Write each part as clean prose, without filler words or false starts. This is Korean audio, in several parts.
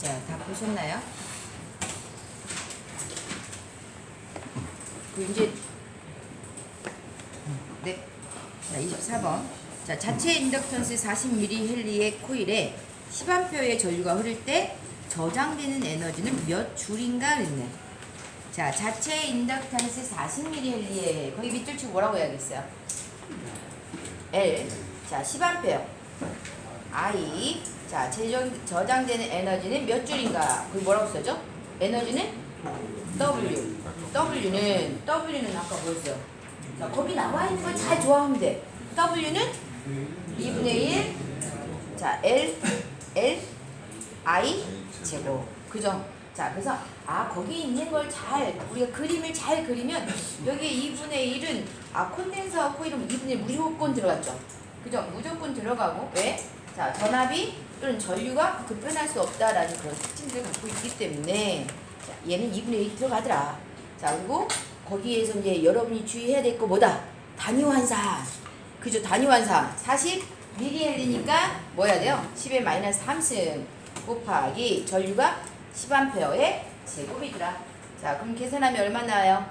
자, 다 보셨나요? 그 이제 네. 자, 24번. 자, 자체 인덕턴스 40mH의 코일에 10A의 전류가 흐를 때 저장되는 에너지는 몇 줄인가 그랬네. 자, 자체 인덕턴스 40mH에 거기 밑줄 치고 뭐라고 해야겠어요? L. 자, 10A. I. 자, 저장되는 에너지는 몇 줄인가? 거기 뭐라고 써죠? 에너지는 W. W는 아까 뭐였어요? 자, 거기 나와 있는 걸 잘 좋아하면 돼. W는 2분의 1. 자, I 제곱. 그죠? 자, 그래서 거기 있는 걸 우리가 그림을 잘 그리면 여기 2분의 1은 콘덴서 코일은 2분의 1 무조건 들어갔죠. 그죠? 무조건 들어가고 왜? 자, 전압이 또는 전류가 급변할 수 없다라는 그런 특징들을 갖고 있기 때문에 자, 얘는 2분의 1 들어가더라. 자, 그리고 거기에서 이제 여러분이 주의해야 될 거 뭐다? 단위환산. 그죠? 단위환산. 40mH니까 뭐 해야 돼요? 10의 마이너스 3승 곱하기 전류가 10A의 제곱이더라. 자, 그럼 계산하면 얼마 나와요?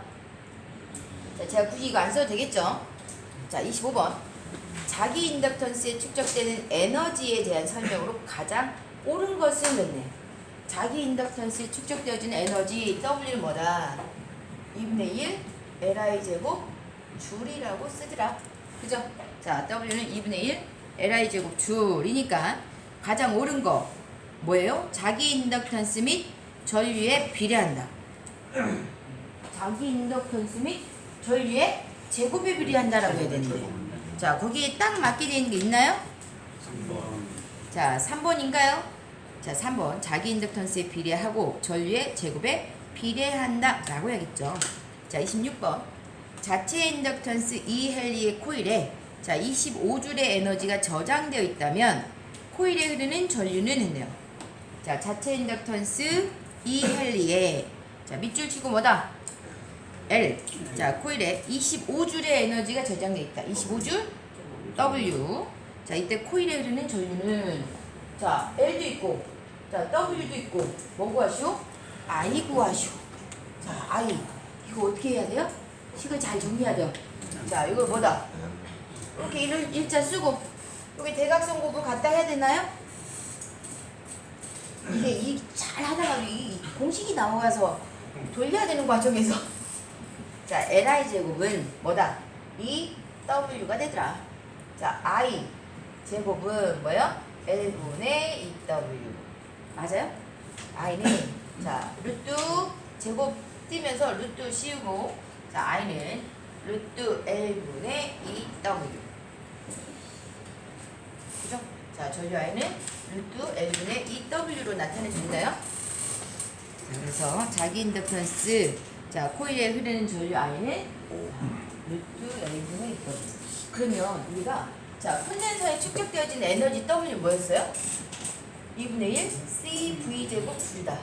자, 제가 굳이 이거 안 써도 되겠죠? 자, 25번. 자기 인덕턴스에 축적되는 에너지에 대한 설명으로 가장 옳은 것을 넣네. 자기 인덕턴스에 축적되어진 에너지 W는 뭐다? 2분의 1 Li 제곱 줄이라고 쓰더라. 그죠? 자, W는 2분의 1 Li 제곱 줄이니까 가장 옳은 거 뭐예요? 자기 인덕턴스 및 전류에 비례한다. 자기 인덕턴스 및 전류에 제곱에 비례한다라고 해야 되는데. 자, 거기에 딱 맞게 되는 게 있나요? 3번. 자, 3번인가요? 자, 3번. 자기 인덕턴스에 비례하고 전류의 제곱에 비례한다 라고 해야겠죠. 자, 26번. 자체 인덕턴스 2헬리의 코일에 자, 25줄의 에너지가 저장되어 있다면 코일에 흐르는 전류는 했네요. 자, 자체 인덕턴스 2헬리에 자, 밑줄 치고 뭐다? L. 자, 코일에 25줄의 에너지가 저장되어 있다. 25줄 W. 자, 이때 코일에 흐르는 전류는 자, L도 있고 자, W도 있고 뭐 구하시오? I 구하시오. 자, I. 이거 어떻게 해야 돼요? 식을 잘 정리해야 돼요. 자, 이거 뭐다? 이렇게 일자 쓰고 여기 대각선 곱을 갖다 해야 되나요? 이게 잘 하다가 이 공식이 나와서 돌려야 되는 과정에서 자, Li 제곱은 뭐다? 2W가 되더라. 자, I 제곱은 뭐요? L분의 2W. 맞아요? I는 자, 루트 제곱 띄면서 루트 씌우고 자, I는 루트 L분의 2W. 그죠? 자, 전류 I는 루트 L분의 2W로 나타내줍니다요. 자, 그래서 자기 인덕턴스 자, 코일에 흐르는 전류 I는 루트 L분의 2W. 그러면 우리가 자, 콘덴서에 축적되어진 에너지 W 뭐였어요? 2분의 1 CV 제곱 줄이다.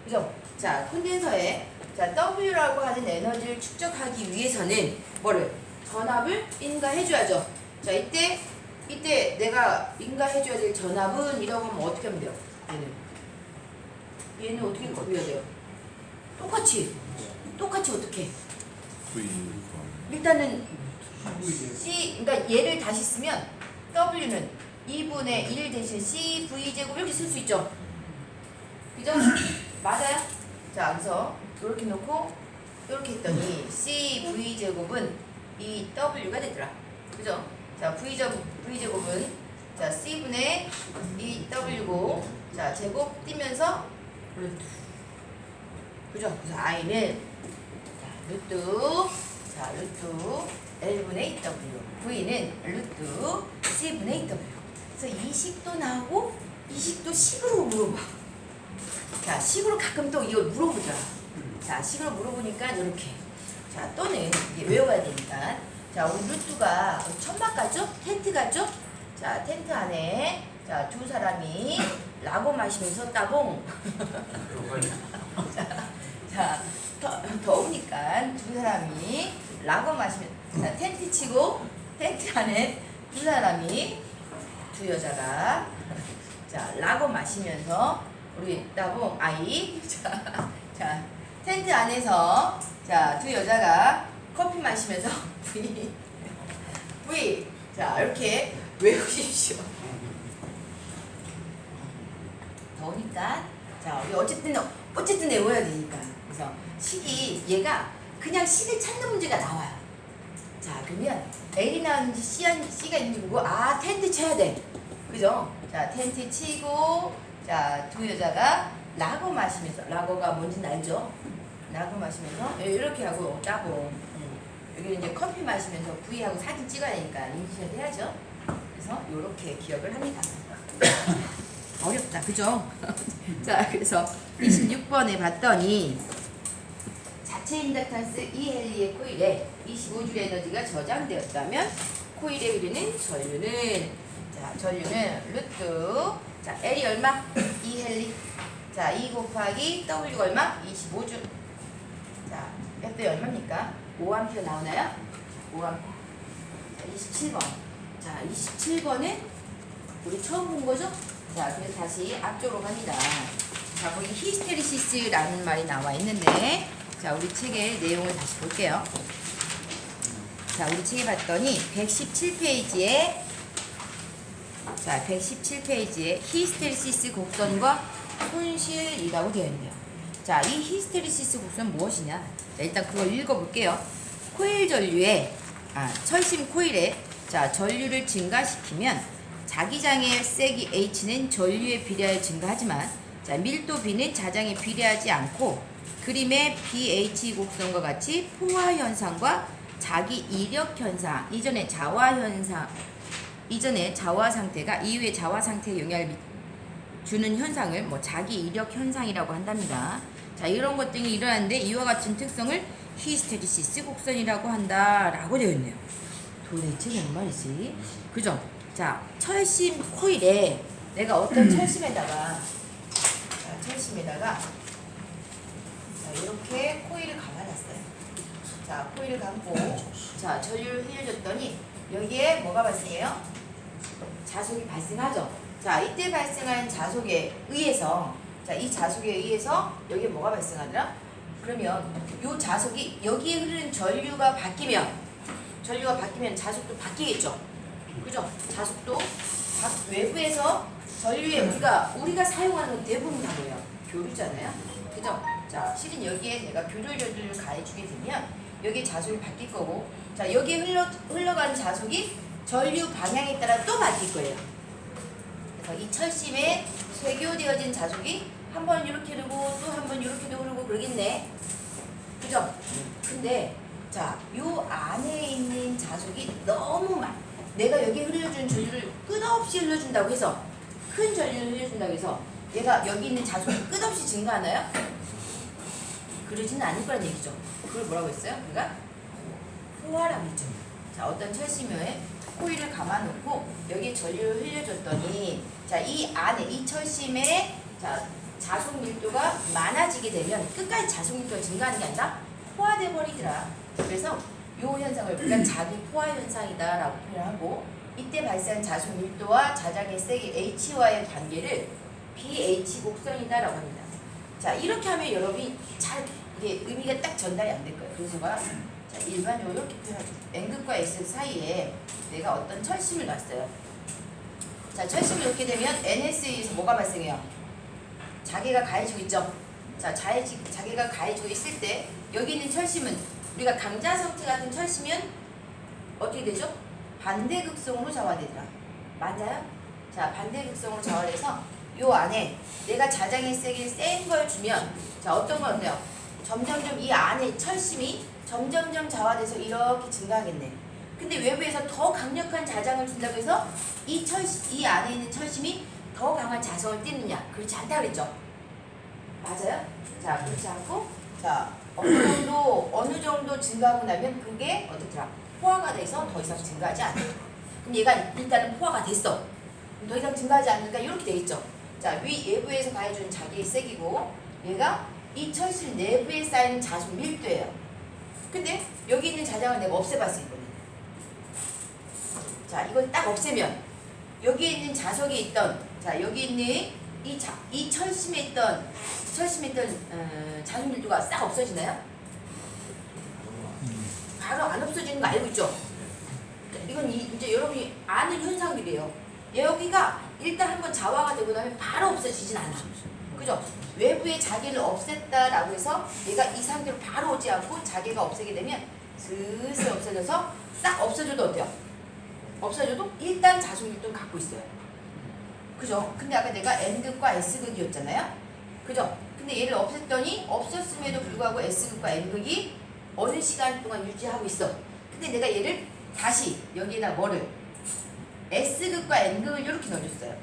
그죠? 자, 콘덴서에 자, W라고 하는 에너지를 축적하기 위해서는 뭐를? 전압을 인가해줘야죠. 자, 이때 내가 인가해줘야 될 전압은 이라고 하면 어떻게 하면 돼요? 얘는 어떻게 구해야 돼요? 똑같이 어떻게? 일단은 그러니까 얘를 다시 쓰면 W는 2분의 1 대신 CV 제곱 이렇게 쓸 수 있죠. 그죠? 맞아요? 자, 그래서 이렇게 놓고 이렇게 했더니 CV 제곱은 이 W가 되더라. 그죠? 자, V 제곱은 자, C분의 2W고 자, 제곱 띄면서 루트. 그죠? 그래서 I는 자, 루트 L분의 2W. V는 루트 C분의 2W. 그래서 이 식도 나오고 이 식도 식으로 물어봐. 자, 식으로 가끔 또 이걸 물어보더라. 자, 식으로 물어보니까 이렇게. 자, 또는 이게 외워야 되니까. 자, 우리 루트가 천막 같죠? 텐트 같죠? 자, 텐트 안에 자, 두 사람이 라고 마시면서 따봉. 자, 더우니까 두 사람이 라고 마시면 자, 텐트 치고 텐트 안에 두 사람이 두 여자가 자, 라고 마시면서 우리 따봉 I. 자, 텐트 안에서 자, 두 여자가 커피 마시면서 V. 자, 이렇게 외우십시오. 더우니까 자, 우리 어쨌든 외워야 되니까. 그래서 식이 얘가 그냥 식을 찾는 문제가 나와요. 자, 그러면 L이 나왔는지 C가 있는지 보고 텐트 쳐야 돼. 그죠? 자, 텐트 치고 자, 두 여자가 라거 마시면서 라거가 뭔지 알죠? 라거 마시면서 이렇게 하고 따고 여기는 이제 커피 마시면서 V하고 사진 찍어야 되니까 인지샷 해야죠. 그래서 이렇게 기억을 합니다. 어렵다, 그죠? 자, 그래서 26번에 봤더니 자체 인덕탄스 E헬리의 코일에 25줄의 에너지가 저장되었다면 코일에 흐르는 전류는 자, 전류는 루트 자, L이 얼마? E헬리 자, E 곱하기 W가 얼마? 25줄 자, 몇대 얼마입니까? 5A 나오나요? 5A 자, 27번 자, 27번은 우리 처음 본 거죠? 자, 그래서 다시 앞쪽으로 갑니다. 자, 거기 히스테리시스라는 말이 나와 있는데 자, 우리 책의 내용을 다시 볼게요. 자, 우리 책에 봤더니 117페이지에 자, 117페이지에 히스테리시스 곡선과 손실이라고 되어 있네요. 자, 이 히스테리시스 곡선은 무엇이냐? 자, 일단 그걸 읽어볼게요. 코일 전류에 철심 코일에 자, 전류를 증가시키면 자기장의 세기 H는 전류에 비례하여 증가하지만 자, 밀도 B는 자장에 비례하지 않고 그림의 BH 곡선과 같이 포화 현상과 자기 이력 현상 이전의 자화 상태가 이후의 자화 상태에 영향을 주는 현상을 뭐 자기 이력 현상이라고 한답니다. 자, 이런 것들이 일어나는데 이와 같은 특성을 히스테리시스 곡선이라고 한다라고 되어 있네요. 도대체 뭔 말이지? 그죠? 자, 철심 코일에 내가 어떤 철심에다가 자, 이렇게 코일을 감아놨어요. 자, 코일을 감고 자, 전류를 흘려줬더니 여기에 뭐가 발생해요? 자속이 발생하죠. 자, 이때 발생한 자속에 의해서 자, 이 자속에 의해서 여기에 뭐가 발생하더라? 그러면 이 자속이 여기에 흐르는 전류가 바뀌면 자속도 바뀌겠죠. 그죠? 자속도 외부에서 전류에 우리가 사용하는 대부분 다 뭐예요? 교류잖아요. 그죠? 자, 실은 여기에 내가 교류를 가해주게 되면 여기에 자속이 바뀔 거고 자, 여기에 흘러가는 자속이 전류 방향에 따라 또 바뀔 거예요. 그래서 이 철심에 쇄교되어진 자속이 한 번 이렇게 흐르고 또 한 번 이렇게도 흐르고 그러겠네. 그죠? 근데 자, 요 안에 있는 자속이 너무 내가 여기 흘려준 전류를 끝없이 흘려준다고 해서 큰 전류를 흘려준다고 해서 얘가 여기 있는 자속이 끝없이 증가하나요? 그러지는 않을 거란 얘기죠. 그걸 뭐라고 했어요? 우리가 포화라고 했죠. 자, 어떤 철심에 코일을 감아놓고 여기에 전류를 흘려줬더니 자, 이 안에 이 철심에 자, 자속 밀도가 많아지게 되면 끝까지 자속 밀도가 증가하는 게 아니라 포화돼 버리더라. 그래서 이 현상을 우리가 자기 포화 현상이다라고 표현하고 이때 발생한 자속 밀도와 자장의 세기 H와의 관계를 BH 곡선이다라고 합니다. 자, 이렇게 하면 여러분이 잘 이게 의미가 딱 전달이 안 될 거예요. 그래서 제가 자, 일반적으로 이렇게 표현하죠. N극과 S 사이에 내가 어떤 철심을 놨어요. 자, 철심을 놓게 되면 NS에서 뭐가 발생해요? 자기가 가해지고 있죠. 자, 자기가 가해지고 있을 때 여기 있는 철심은 우리가 강자 성체 같은 철심은 어떻게 되죠? 반대극성으로 자화되더라. 맞아요? 자, 반대극성으로 자화돼서 요 안에 내가 자장의 세기를 센 걸 주면 자, 어떤 건 어때요? 점점점 이 안에 철심이 점점점 자화돼서 이렇게 증가하겠네. 근데 외부에서 더 강력한 자장을 준다고 해서 이 안에 있는 철심이 더 강한 자성을 띠느냐? 그렇지 않다 그랬죠? 맞아요? 자, 그렇지 않고 자, 어느 정도 증가하고 나면 그게 어떻더라? 포화가 돼서 더 이상 증가하지 않아. 그럼 얘가 일단은 포화가 됐어. 그럼 더 이상 증가하지 않으니까 이렇게 되겠죠. 자, 외부에서 가해준 자기의 세기고 얘가 이 철실 내부에 쌓이는 자속 밀도예요. 근데 여기 있는 자장을 내가 없애봤어 이번에. 자, 이걸 딱 없애면 여기에 있는 자석이 있던 자, 여기 있는 이 철심 철심했던 자손 밀도가 싹 없어지나요? 바로 안 없어지는 거 알고 있죠? 이건 이제 여러분이 아는 현상들이에요. 여기가 일단 한번 자화가 되고 나면 바로 없어지진 않아. 그죠? 외부의 자기를 없앴다라고 해서 얘가 이 상태로 바로 오지 않고 자기가 없애게 되면 슬슬 없어져서 싹 없어져도 어때요? 없어져도 일단 자손밀도는 갖고 있어요. 그죠? 근데 아까 내가 N극과 S극이었잖아요? 그죠? 근데 얘를 없앴더니 없었음에도 불구하고 S극과 N극이 어느 시간 동안 유지하고 있어. 근데 내가 얘를 다시 여기에다 뭐를 S극과 N극을 이렇게 넣어줬어요.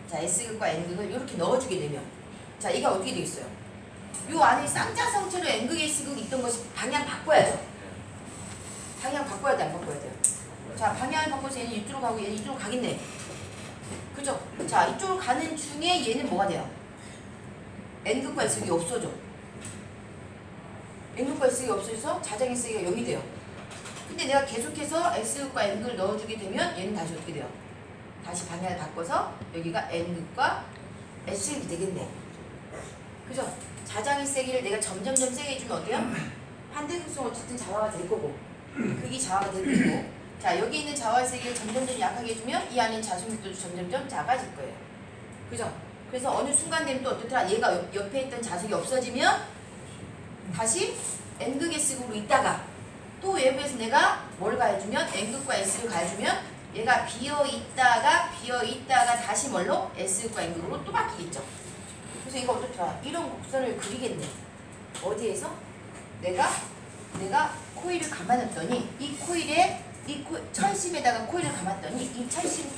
자, S극과 N극을 이렇게 넣어주게 되면 자, 얘가 어떻게 되겠어요? 요 안에 쌍자성처럼 N극, S극이 있던 것이 방향 바꿔야죠. 방향 바꿔야 돼, 안 바꿔야 돼요? 자, 방향을 바꿔서 얘는 이쪽으로 가고 얘는 이쪽으로 가겠네. 그죠? 자, 이쪽으로 가는 중에 얘는 뭐가 돼요? N극과 S극이 없어져. N극과 S극이 없어져서 자장의 S극이 0이 돼요. 근데 내가 계속해서 S극과 N극을 넣어주게 되면 얘는 다시 어떻게 돼요? 다시 방향을 바꿔서 여기가 N극과 S극이 되겠네. 그죠? 자장의 세기를 내가 점점점 세게 해주면 어때요? 반대극성 어쨌든 자화가 될 거고 극이 자화가 될 거고 자, 여기 있는 자화의 세기를 점점점 약하게 해주면 이 안에 자손밀도도 점점점 작아질 거예요. 그죠? 그래서 어느 순간 되면 또 어떻더라? 얘가 옆에 있던 자석이 없어지면 다시 N극 S극으로 있다가 또 외부에서 내가 뭘 가해주면 N극과 S를 가해주면 얘가 비어있다가 다시 뭘로? S극과 N극으로 또 바뀌겠죠. 그래서 이거 어떻더라? 이런 곡선을 그리겠네. 어디에서? 내가 코일을 감아놨더니 이 코일에 철심에다가 코일을 감았더니 이 철심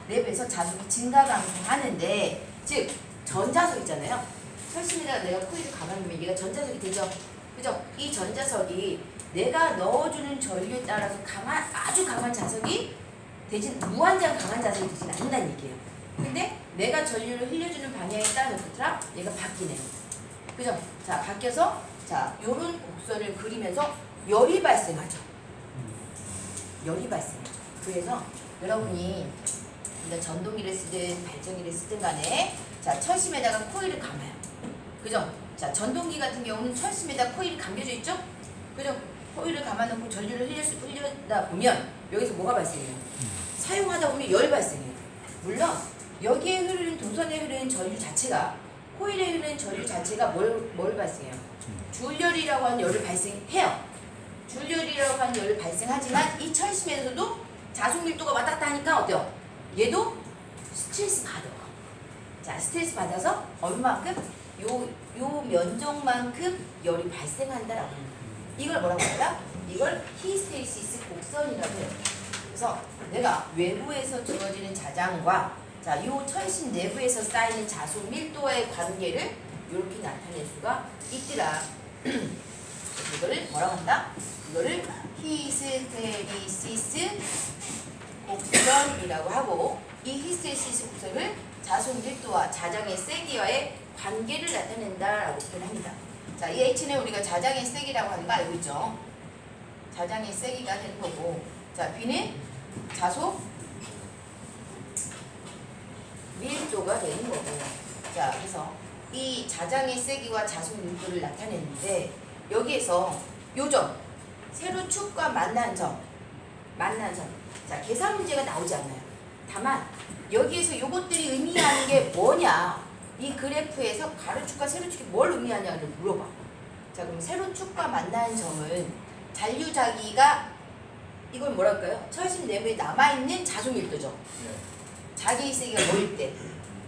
내부에서 자석이 증가 감소하는데 즉 전자석 있잖아요. 철심에다가 내가 코일을 감아놓으면 얘가 전자석이 되죠. 그죠? 이 전자석이 내가 넣어주는 전류에 따라서 아주 강한 자석이 되진 무한정 강한 자석이 되진 않는다는 얘기예요. 근데 내가 전류를 흘려주는 방향에 따라 어떻더라? 얘가 바뀌네. 그죠? 자, 바뀌어서 자, 요런 곡선을 그리면서 열이 발생하죠. 그래서 여러분이 전동기를 쓰든 발전기를 쓰든 간에 자, 철심에다가 코일을 감아요. 그죠? 자, 전동기 같은 경우는 철심에다 코일이 감겨져 있죠? 그죠? 코일을 감아놓고 전류를 흘려다 보면 여기서 뭐가 발생해요? 사용하다 보면 열이 발생해요. 물론 여기에 흐르는 도선에 흐르는 전류 자체가 코일에 흐르는 전류 자체가 뭘 발생해요? 줄열이라고 하는 열을 발생해요. 줄열이라고 하는 열을 발생하지만 이 철심에서도 자손밀도가 왔다 갔다 하니까 어때요? 얘도 스트레스 받아. 자, 스트레스 받아서 얼마만큼? 요 면적만큼 열이 발생한다라고 합니다. 이걸 뭐라고 할까? 이걸 히스테리시스 곡선이라고 해요. 그래서 내가 외부에서 주어지는 자장과 자, 요 철심 내부에서 쌓이는 자손 밀도와의 관계를 이렇게 나타낼 수가 있더라. 이거를 뭐라고 한다? 이거를 히스테리시스 곡선이라고 하고 이 히스테리시스 곡선을 자손 밀도와 자장의 세기와의 관계를 나타낸다라고 표현합니다. 자, 이 H는 우리가 자장의 세기라고 하는 거 알고 있죠? 자장의 세기가 되는 거고 자, B는 자손 밀도가 되는 거고 자, 그래서 이 자장의 세기와 자손 밀도를 나타내는데 여기에서 요점 세로축과 만난 점 자, 계산 문제가 나오지 않나요? 다만 여기에서 요것들이 의미하는 게 뭐냐 이 그래프에서 가로축과 세로축이 뭘 의미하냐를 물어봐. 자, 그럼 세로축과 만나는 점은 잔류자기가 이걸 뭐라 할까요? 철심 내부에 남아있는 자손밀도죠. 자기의 세기가 뭐일 때?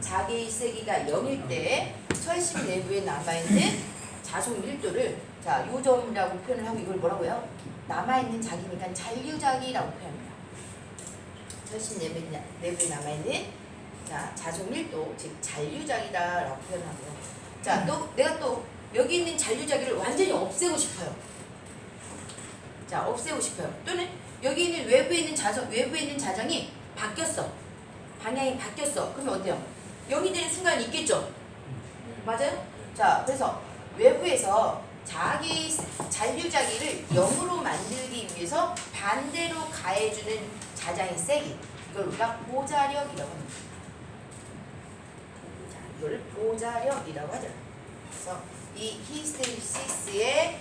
자기의 세기가 0일 때 철심 내부에 남아있는 자손밀도를 자, 요 점이라고 표현을 하고 이걸 뭐라고요? 남아있는 자기니까 잔류자기라고 표현합니다. 철심 내부에 남아있는 자, 자손밀도 즉 잔류자기다라고 표현하고요. 자, 내가 또 여기 있는 잔류자기를 완전히 없애고 싶어요. 자, 없애고 싶어요. 또는 여기 있는 외부에 있는 자장이 바뀌었어. 방향이 바뀌었어. 그러면 어때요? 0이 되는 순간이 있겠죠? 맞아요? 자, 그래서 외부에서 자기 잔류자기를 0으로 만들기 위해서 반대로 가해주는 자장의 세기 이걸 우리가 보자력이라고 합니다. 자, 이걸 보자력이라고 하죠. 그래서 이 히스테리시스의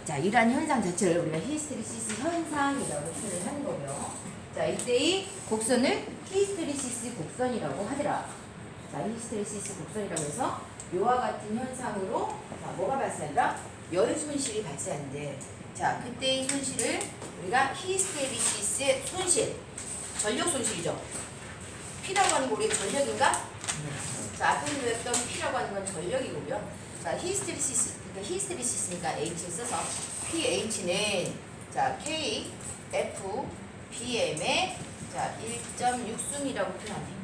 자, 이러한 현상 자체를 우리가 히스테리시스 현상이라고 표현을 하는 거고요. 자, 이때의 곡선을 히스테리시스 곡선이라고 하더라. 자, 히스테리시스 곡선이라고 해서 이와 같은 현상으로 자, 뭐가 발생한다? 열 손실이 발생하는데 자, 그때의 손실을 우리가 히스테리시스의 손실, 전력 손실이죠. P라고 하는 거 우리가 전력인가? 자, 앞에서 배웠던 P라고 하는 건 전력이고요. 자, 그러니까 히스테리시스니까 H를 써서 PH는 자, K, F, BM의 자, 1.6승이라고 표현합니다.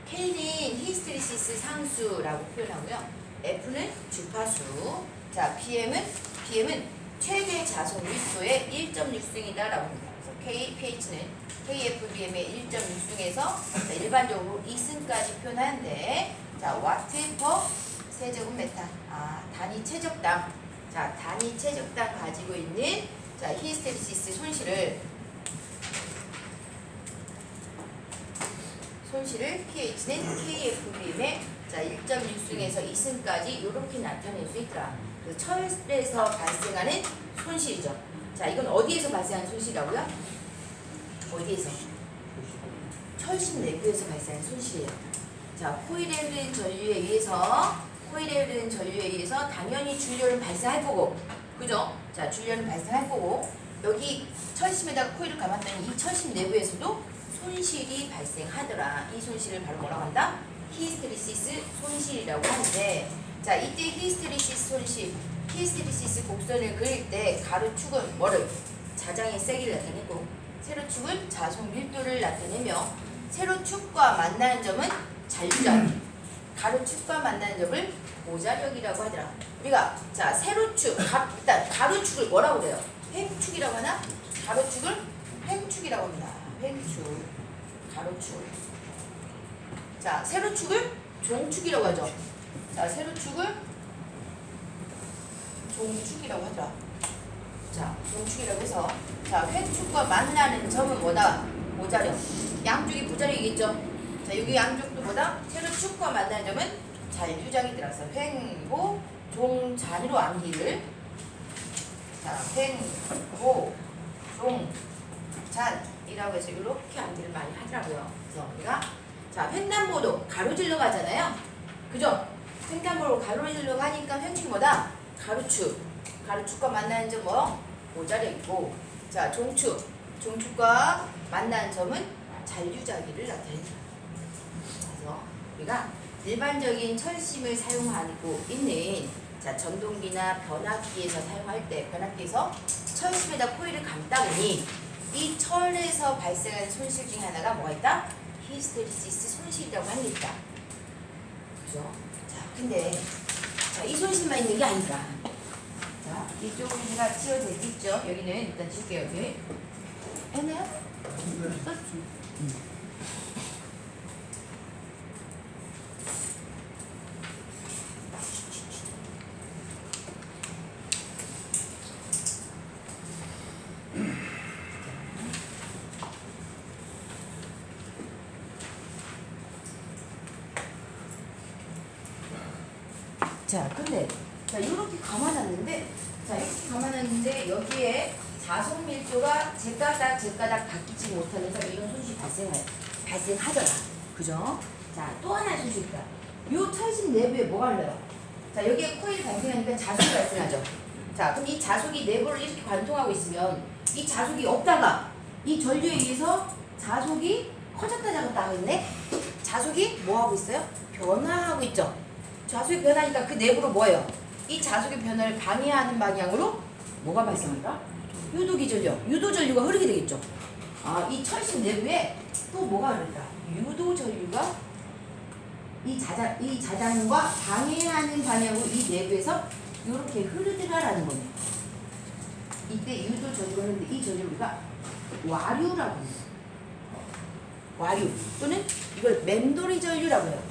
K는 히스테리시스 상수라고 표현하고요. F는 주파수. 자, BM은 최대 자속 밀도의 1.6승이다라고 합니다. 그래서 K, PH는 KFBM의 1.6승에서 일반적으로 2승까지 표현하는데 자, 와트 퍼 세제곱미터. 단위 최적당. 자, 단위 최적당 가지고 있는 자, 히스테리시스 손실을 pH는 KFBM의 자, 1.6승에서 2승까지 이렇게 나타낼 수 있더라. 그래서 철에서 발생하는 손실이죠. 자, 이건 어디에서 발생하는 손실이라고요? 어디에서? 철심 내부에서 발생하는 손실이에요. 자, 코일에 흐르는 전류에 의해서 당연히 줄열은 발생할 거고, 그죠? 자, 줄열은 발생할 거고, 여기 철심에다가 코일을 감았더니 이 철심 내부에서도 손실이 발생하더라. 이 손실을 바로 뭐라고 한다? 히스테리시스 손실이라고 하는데, 자, 이때 히스테리시스 손실, 히스테리시스 곡선을 그릴 때 가로축은 뭐를? 자장의 세기를 나타내고, 세로축은 자속 밀도를 나타내며, 세로축과 만나는 점은 잔류자리, 가로축과 만나는 점을 보자력이라고 하더라. 우리가 자, 세로축, 일단 가로축을 뭐라고 그래요? 횡축이라고 하나? 가로축을 횡축이라고 합니다. 횡축, 가로축. 자, 세로축을 종축이라고 하죠. 자, 세로축을 종축이라고 하더라. 자, 종축이라고 해서 자, 횡축과 만나는 점은 뭐다? 보자력. 양쪽이 보자력이겠죠. 자, 여기 양쪽도 뭐다? 세로축과 만나는 점은 잔류장이 들어서 횡보, 종, 잔으로 암기를. 자, 횡보, 종, 잔이라고 해서 이렇게 암기를 많이 하더라고요. 그래서 우리가 자, 횡단보도 가로질러 가잖아요. 그죠? 횡단보도 가로질러 가니까 횡축이 뭐다? 가로축. 가로축과 만나는 점 뭐? 보자력이고. 자, 종축. 종축과 만나는 점은 잔류자기를 나타낸다. 그래서 우리가 일반적인 철심을 사용하고 있는 자, 전동기나 변압기에서 사용할 때 변압기에서 철심에다 코일을 감다 보니 이 철에서 발생하는 손실 중에 하나가 뭐가 있다? 히스테리시스 손실이라고 하는 게 있다. 그죠? 자, 근데 자, 이 손실만 있는 게 아니라 자, 이쪽은 제가 지워져 있죠? 여기는 일단 지울게요. 여기 했나요? 썼지. 자, 근데 자, 이렇게 감아놨는데 자, 이렇게 감아놨는데 여기에 자속 밀도가 제가닥 바뀌지 못하면서 이런 손실이 발생하더라. 그죠? 자, 또 하나의 손실이 있다. 요 철심 내부에 뭐가 흘러요? 자, 여기에 코일이 발생하니까 자속이 발생하죠. 자, 그럼 이 자속이 내부를 이렇게 관통하고 있으면 이 자속이 없다가 이 전류에 의해서 자속이 커졌다 작았다 하고 있네? 자속이 뭐 하고 있어요? 변화하고 있죠. 자속이 변하니까 그 내부로 뭐예요? 이 자속의 변화를 방해하는 방향으로 뭐가 발생할까? 유도기전력, 유도전류가 흐르게 되겠죠. 이 철심 내부에 또 뭐가 흐를까? 유도전류가 이 자장과 방해하는 방향으로 이 내부에서 이렇게 흐르더라라는 거예요. 이때 유도전류가 흐르는데 이 전류를 우리가 와류라고 합니다. 와류 또는 이걸 맴돌이 전류라고 해요.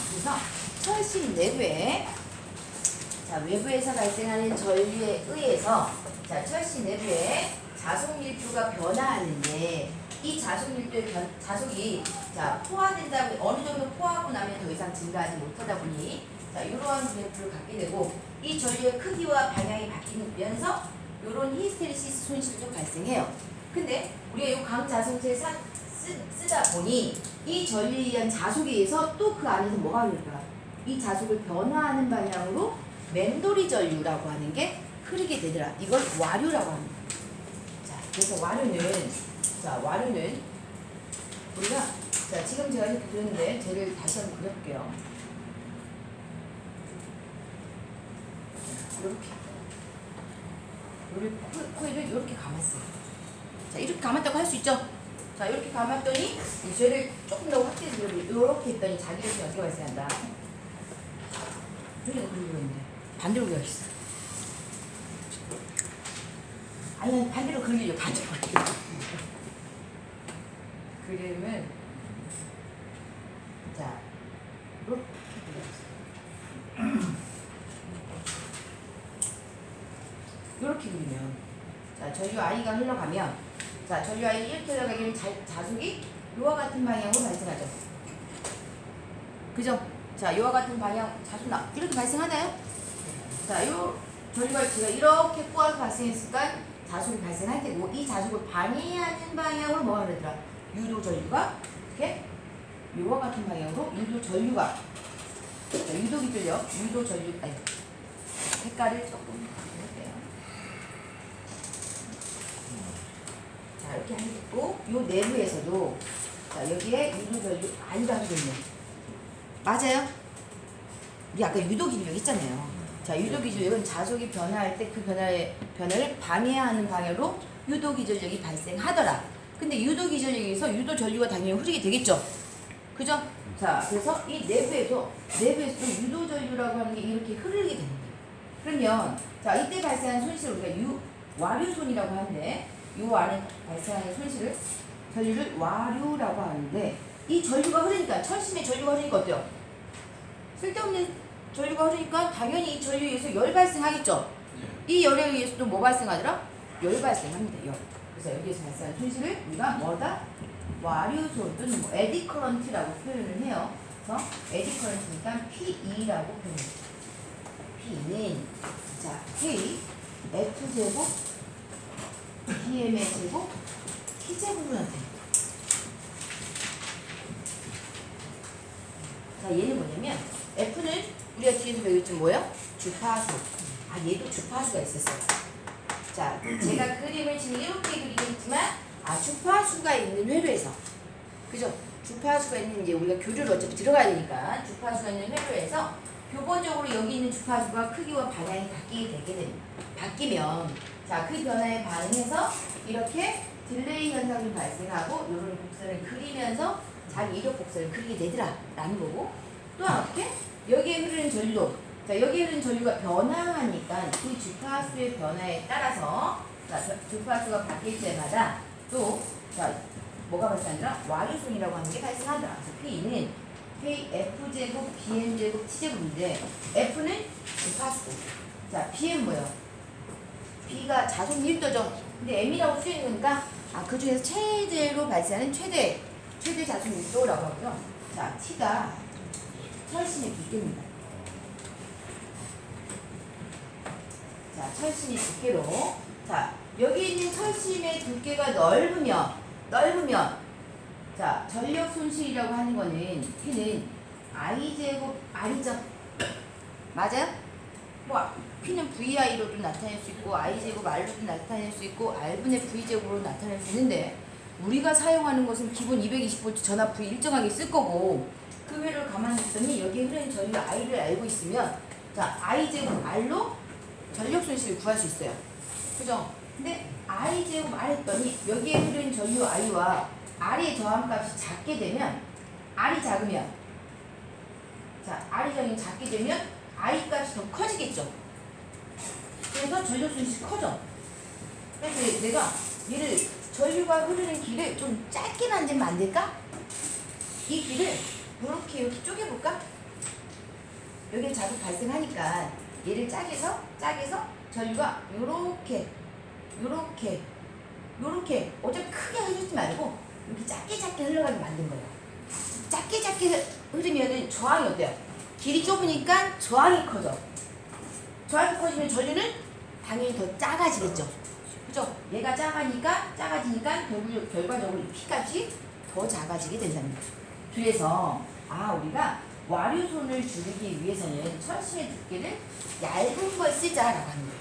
그래서 철심 내부에 자, 자, 외부에서 발생하는 전류에 의해서 자, 철시 내부에 자속 밀도가 변화하는데 이 자속 밀도의 자속이 자, 포화된다고 어느 정도 포화하고 나면 더 이상 증가하지 못하다 보니 자, 이러한 그래프를 갖게 되고 이 전류의 크기와 방향이 바뀌면서 이런 히스테리시스 손실도 발생해요. 근데 우리가 이 강자성체를 쓰다 보니 이 전류에 의한 자속에 의해서 또 그 안에서 뭐가 흐를까? 이 자속을 변화하는 방향으로 맴돌이 전류라고 하는 게 흐르게 되더라. 이걸 와류라고 합니다. 자, 그래서 와류는 우리가 자, 지금 제가 이렇게 그렸는데 쟤를 다시 한번 그려볼게요. 이렇게 코일을 이렇게 감았어요. 자, 이렇게 감았다고 할 수 있죠? 자, 이렇게 감았더니 이 쟤를 조금 더 확대해서 이렇게 했더니 자기 이렇게 어떻게 발생한다? 저기가 그리고 있는데 반대로 그려있어. 아니 반대로 그리려 반대로 그리려. 그림은 자 이렇게 그려있어. 이렇게 그리면 자 전류 I가 흘러가면 자 전류 I 이렇게 흘러가면 자속이 이와 같은 방향으로 발생하죠. 그죠? 자 이와 같은 방향 자속 이렇게 발생하나요? 자 요 전류가 제가 이렇게 꼬아서 발생했으니까 자속이 발생할 테고 이 자속을 방해하는 방향으로 뭐가 그러더라? 유도 전류가 이렇게 이와 같은 방향으로 유도 전류가 자, 유도기 전력 유도 전류 아니 색깔을 조금 해볼게요. 자 이렇게 하고 요 내부에서도 자 여기에 유도 전류 I가 흐르네. 맞아요? 우리 아까 유도 기준력 있잖아요. 자 유도 기준력은 자속이 변화할 때 그 변화를 방해하는 방향으로 유도 기준력이 발생하더라. 근데 유도 기준력에 의해서 유도 전류가 당연히 흐르게 되겠죠. 그죠? 자 그래서 이 내부에서도 유도 전류라고 하는 게 이렇게 흐르게 됩니다. 그러면 자 이때 발생하는 손실을 우리가 와류손이라고 하는데 요 안에 발생하는 전류를 와류라고 하는데 이 전류가 흐르니까 철심에 전류가 흐르니까 어때요? 쓸데없는 전류가 흐르니까 당연히 이 전류에 의해서 열 발생하겠죠. 이 열에 의해서 또 뭐 발생하더라? 열 발생합니다. 열. 그래서 여기에서 발생하는 손실을 우리가 뭐다? 와류손 또는 뭐 에디 커런트라고 표현을 해요. 그래서 에디 커런트니까 PE라고 표현해요. P는 자 K F 제곱 BM의 제곱 T 제곱으로 나타납니다. 자 얘는 뭐냐면 F는 우리가 뒤에서 배웠죠 뭐예요? 주파수. 아 얘도 주파수가 있었어요. 자 제가 그림을 지금 이렇게 그리고 있지만 아 주파수가 있는 회로에서 그죠? 주파수가 있는 이제 우리가 교류를 어차피 들어가야 되니까 주파수가 있는 회로에서 교본적으로 여기 있는 주파수가 크기와 방향이 바뀌게 되게 됩니다. 바뀌면 자 그 변화에 반응해서 이렇게 딜레이 현상이 발생하고 이런 곡선을 그리면서 자기 이력 곡선을 그리게 되더라 라는 거고 또한 어떻게? 여기에 흐르는 전류 자 여기에 흐르는 전류가 변화하니까 그 주파수의 변화에 따라서 자 주파수가 바뀔 때마다 또 자 뭐가 발생하더라? 와류손이라고 하는 게 발생하더라. 그래서 P는 Kf제곱 BM제곱 T제곱인데 F는 주파수고 자 B는 뭐예요? B가 자속 밀도죠. 근데 M이라고 쓰여있는 거니까 아, 그 중에서 최대로 발생하는 최대 자속 밀도라고 하고요. 자 T가 철심의 두께입니다. 자 철심의 두께로 자 여기 있는 철심의 두께가 넓으면 자 전력 손실이라고 하는 거는 P는 I제곱 R이죠. 맞아요? 뭐 P는 VI로도 나타낼 수 있고 I제곱 R로도 나타낼 수 있고 R분의 V제곱으로 나타낼 수 있는데 우리가 사용하는 것은 기본 220V 전압 V 일정하게 쓸 거고 그 회를 가만히 있더니 여기에 흐르는 전류 I를 알고 있으면 자 I제곱 R로 전력 손실을 구할 수 있어요. 그죠? 근데 I제곱 R 했더니 여기에 흐르는 전류 I와 R의 저항값이 작게 되면 R이 작으면 자 R이 작게 되면 I 값이 더 커지겠죠. 그래서 전력 손실이 커져. 그래서 내가 얘를 전류가 흐르는 길을 좀 짧게 만들면 안 될까? 이 길을 이렇게 쪼개볼까? 여기에 자꾸 발생하니까 얘를 짜게서 전류가 요렇게 어차피 크게 흐르지 말고 이렇게 작게 흘러가게 만든 거예요. 작게 흐르면은 저항이 어때요? 길이 좁으니까 저항이 커져. 저항이 커지면 전류는 당연히 더 작아지겠죠. 그죠? 얘가 작아지니까 결과적으로 이 P값이 더 작아지게 된답니다. 그래서 우리가 와류손을 줄이기 위해서는 철심의 두께를 얇은 걸 쓰자라고 합니다.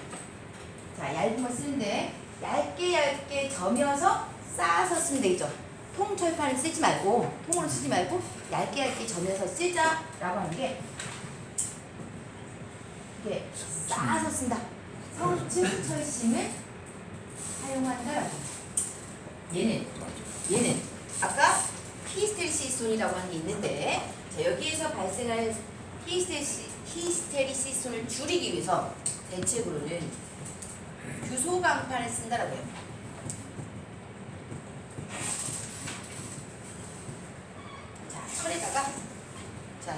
자, 얇은 걸 쓰는데 얇게 점여서 쌓아서 쓰면 되겠죠. 통철판을 쓰지 말고 통으로 쓰지 말고 얇게 점여서 쓰자라고 하는 게 이렇게 쌓아서 쓴다. 성층 철심을 사용한다라고 합니다. 얘는 아까 히스테리시스손이라고 하는 게 있는데 자, 여기에서 발생할 히스테리시스손을 줄이기 위해서 대책으로는 규소강판을 쓴다라고 해요.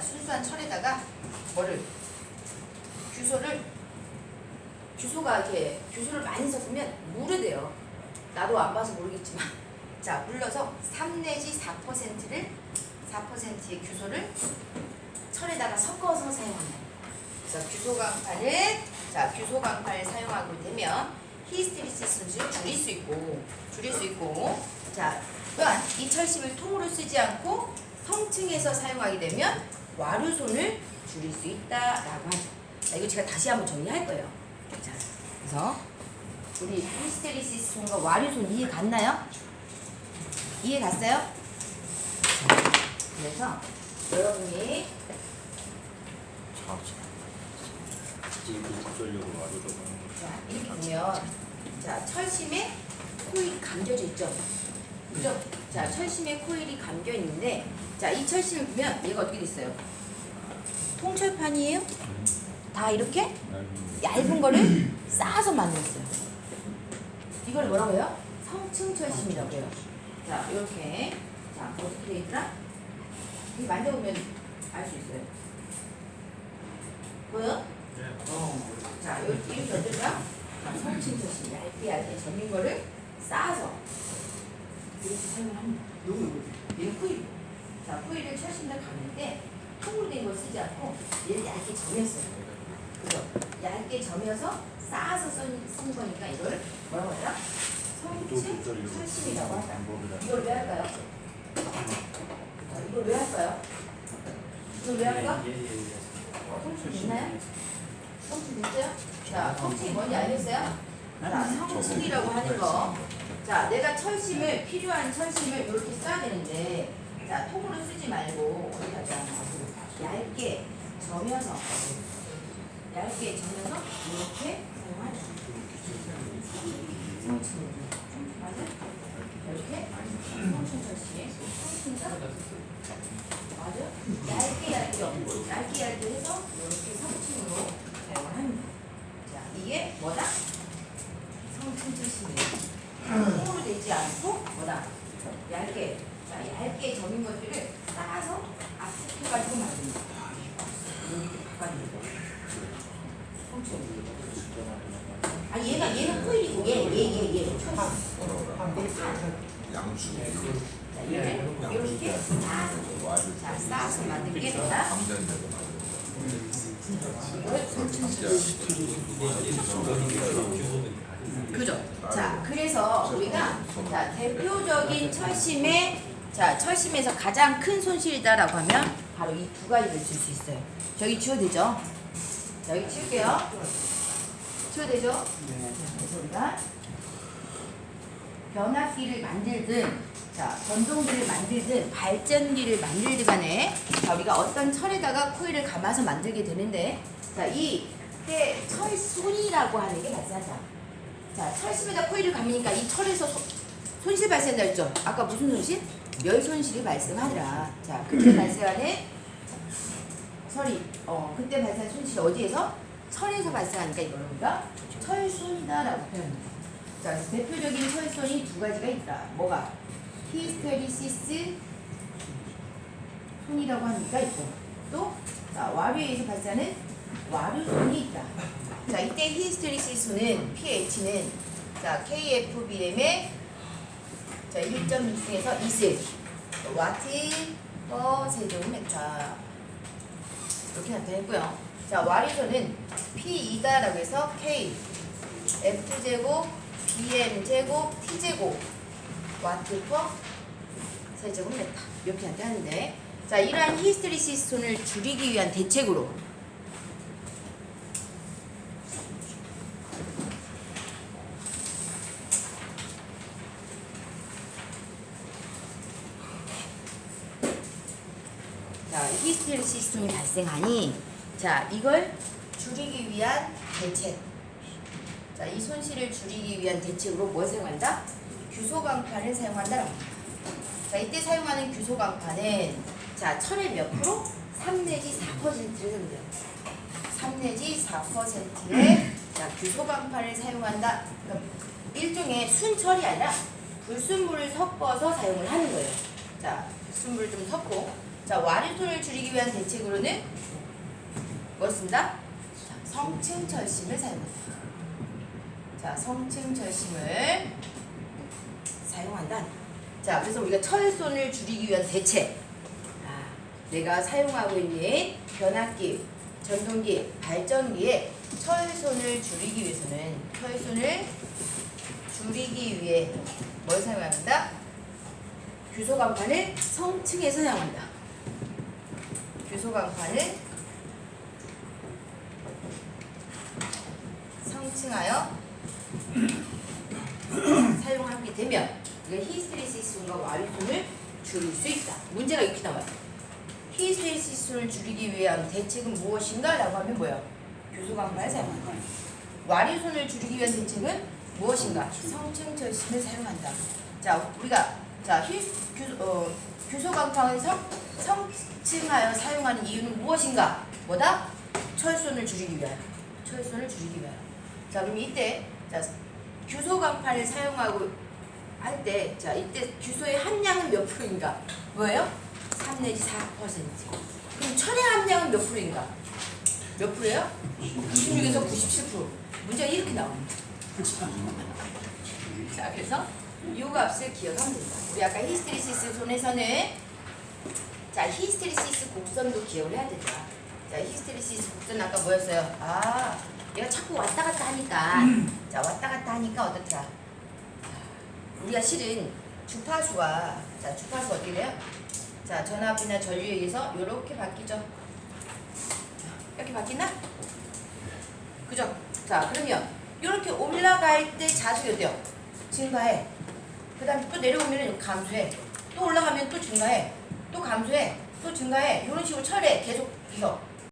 순수한 철에다가 규소를 많이 섞으면 물에 돼요. 나도 안 봐서 모르겠지만 자, 물러서 3 내지 4%의 규소를 철에다가 섞어서 사용한다. 그래서 규소강판을 사용하게 되면 히스테리시스를 줄일 수 있고 자, 또한 이 철심을 통으로 쓰지 않고 성층에서 사용하게 되면 와류손을 줄일 수 있다라고 하죠. 자, 이거 제가 다시 한번 정리할 거예요. 자, 그래서 우리 히스테리시스손과 와류손 이해 갔나요? 이해 갔어요? 그래서 여러분이 자, 이렇게 보면 자, 철심에 코일이 감겨져 있죠. 그죠? 자, 철심에 코일이 감겨 있는데 자, 이 철심을 보면 얘가 어떻게 됐어요? 통철판이에요? 다 이렇게 얇은 거를 쌓아서 만들었어요. 이걸 뭐라고 해요? 성층철심이라고 해요. 자, 이렇게 자, 어떻게 돼 있더라? 이렇게 만져보면 알 수 있어요. 보여? 자, 이렇게 어떨까? 성층철심 얇게 점인 거를 쌓아서 이렇게 사용을 합니다. 얘는 코일. 자, 코일을 철심에다 감는데 통으로 된 걸 쓰지 않고 얘를 얇게 점였어요. 그죠? 얇게 점여서 쌓아서 쓴 거니까 이걸 뭐라고 하더라? 성층 철심이라고 하다. 이걸 왜 할까요? 이걸 왜 할까요? 이걸 왜 할까? 성층 됐나요? 성층 됐어요? 자, 성층이 뭔지 알겠어요? 자, 성층이라고 하는 거. 자, 내가 필요한 철심을 이렇게 써야 되는데, 자, 통으로 쓰지 말고, 어디다가 얇게 점여서, 이렇게 사용하죠. 성층. 맞아? 이렇게? 성층 철심. 맞아? 얇게 해서, 이렇게 성층으로 사용을 합니다. 자, 이게 뭐다? 성층 철심이에요. 통으로 되지 않고 뭐다? 얇게 점인 것들을 쌓아서 압축해가지고 만듭니다. 이렇게 바꿔줍니다. 얘는 코일이고 얘 양수. 자, 얘는 이렇게 쌓아서 만든 게 뭐다? 그죠? 자, 그래서 우리가 대표적인 철심에서 가장 큰 손실이다라고 하면 바로 이 두 가지를 줄 수 있어요. 저기 지워도 되죠? 자, 여기 지울게요. 지워도 되죠? 그래서 우리가 변압기를 만들든, 전동기를 만들든, 발전기를 만들든 간에, 우리가 어떤 철에다가 코일을 감아서 만들게 되는데, 이때 철손이라고 하는 게 발생하죠. 자, 철심에다 코일을 감으니까 이 철에서 손실 발생한다 했죠? 아까 무슨 손실? 열 손실이 발생하더라. 자, 그때 발생하는 그때 발생한 손실이 어디에서? 철에서 발생하니까 이걸 우리가 철손이다라고 표현합니다. 자, 그래서 대표적인 철손이 두 가지가 있다. 뭐가? 히스테리시스 손이라고 하는 게 있고, 또 와류에 의해서 발생하는 와류손이 있다. 자, 이때 히스테리시스는 pH는 자 KFBM의 자 1.6중에서 2셀 와트 퍼 세제곱미터 이렇게 나타냈고요. 자, 와류손은 P2다라고 해서 K F제곱 BM제곱 T제곱 와트 퍼 세제곱미터 이렇게 나타났는데, 자, 이러한 히스테리시스톤을 줄이기 위한 대책으로 자, 히스테리시스톤이 발생하니 자, 이걸 줄이기 위한 대책. 자, 이 손실을 줄이기 위한 대책으로 뭘 사용한다? 규소강판을 사용한다라고 합니다. 자, 이때 사용하는 규소강판은 자, 철의 몇 프로? 3 내지 4%를 사용해요. 3 내지 4%의 자, 규소강판을 사용한다. 그러니까 일종의 순철이 아니라 불순물을 섞어서 사용을 하는 거예요. 자, 불순물을 좀 섞고 자, 와류손을 줄이기 위한 대책으로는 뭘 쓴다? 성층철심을 사용한다. 자, 성층철심을 사용한다. 자, 그래서 우리가 철손을 줄이기 위한 대책. 내가 사용하고 있는 변압기, 전동기, 발전기에 철손을 줄이기 위해서는 철손을 줄이기 위해 뭘 사용한다? 규소강판을 성층에서 사용한다. 규소강판을 성층하여 사용하게 되면 히스테리시스톤과 와류손을 줄일 수 있다. 문제가 이렇게 나와요. 히스테리시스톤을 줄이기 위한 대책은 무엇인가? 라고 하면 뭐예요? 규소강판을 사용한다. 와류손을 줄이기 위한 대책은 무엇인가? 성층철심을 사용한다. 자, 우리가 자, 규소강판을 성층하여 사용하는 이유는 무엇인가? 뭐다? 철손을 줄이기 위하여. 철손을 줄이기 위하여. 자, 그럼 이때 자, 규소강판을 사용하고 할 때 자, 이때 규소의 함량은 몇 프로인가? 뭐예요? 3 내지 4%. 그럼 철의 함량은 몇 프로인가? 몇 프로예요? 96에서 97%. 문제가 이렇게 나옵니다. 자, 그래서 이 값을 기억하면 됩니다. 우리 아까 히스테리시스 손에서는 자, 히스테리시스 곡선도 기억을 해야 되죠. 자, 히스테리시스 곡선 아까 뭐였어요? 아, 얘가 자꾸 왔다 갔다 하니까 자, 왔다 갔다 하니까 어떻더라? 우리가 실은 주파수와 자, 주파수 어떻게 돼요? 자, 전압이나 전류에 의해서 이렇게 바뀌죠. 이렇게 바뀌나? 그죠? 자, 그러면 이렇게 올라갈 때 자극이 어때요? 증가해. 그 다음에 또 내려오면 감소해. 또 올라가면 또 증가해. 또 감소해. 또 증가해. 이런 식으로 철에 계속해서